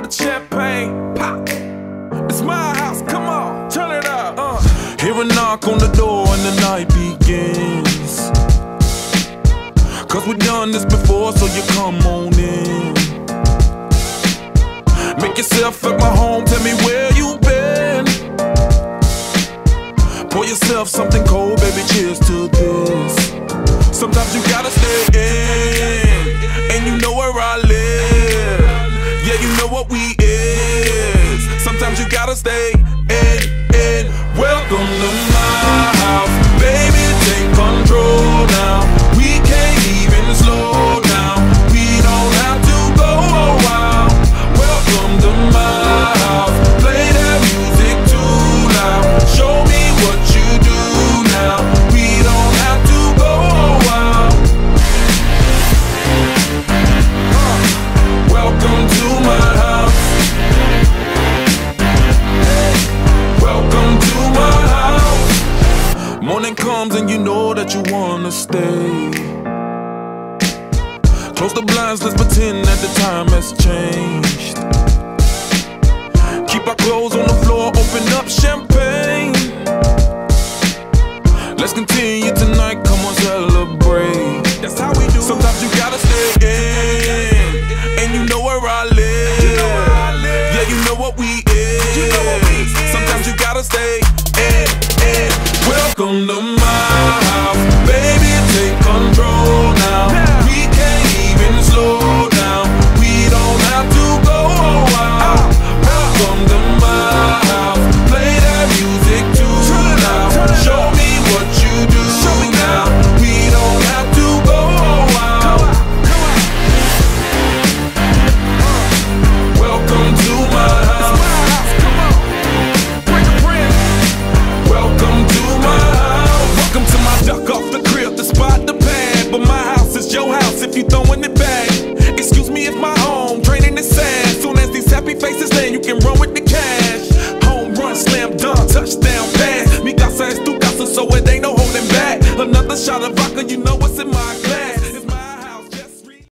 up the champagne, pop. It's my house, come on, turn it up. Hear a knock on the door and the night begins. Cause we've done this before, so you come on in. Make yourself at my home, tell me where you been. Pour yourself something cold, baby, cheers to this. Sometimes you gotta stay in, and you know where I live. Yeah, you know what we is. Sometimes you gotta stay in. Welcome to my house, baby, take control now. We can't even slow down. We don't have to go a while. Welcome to my house, play that music too loud. Show me what you do now. We don't have to go a while. Welcome to my house. Welcome to my house. Morning comes and you know that you wanna stay. Close the blinds, let's pretend that the time has changed. Keep our clothes on the floor, open up champagne. Let's continue tonight, come on, celebrate. That's how we do. Sometimes you gotta stay in, and you know where I live. Yeah, you know what we is. Sometimes you gotta stay in. Welcome to my house, baby, take control now. We can't even slow down. We don't have to go a while. Welcome to my house, play that music too loud. Show me what you do now. We don't have to go a while. Welcome to my house. Welcome to my house. Welcome to my duck off the crib, the spot, the pad. But my house is your house if you throwing it back. Excuse me if my home draining is sad. Soon as these happy faces land, you can run with the cash. Home run, slam dunk, touchdown pass. Mi casa es tu casa, so it ain't no holding back. Another shot of vodka, you know what's in my glass.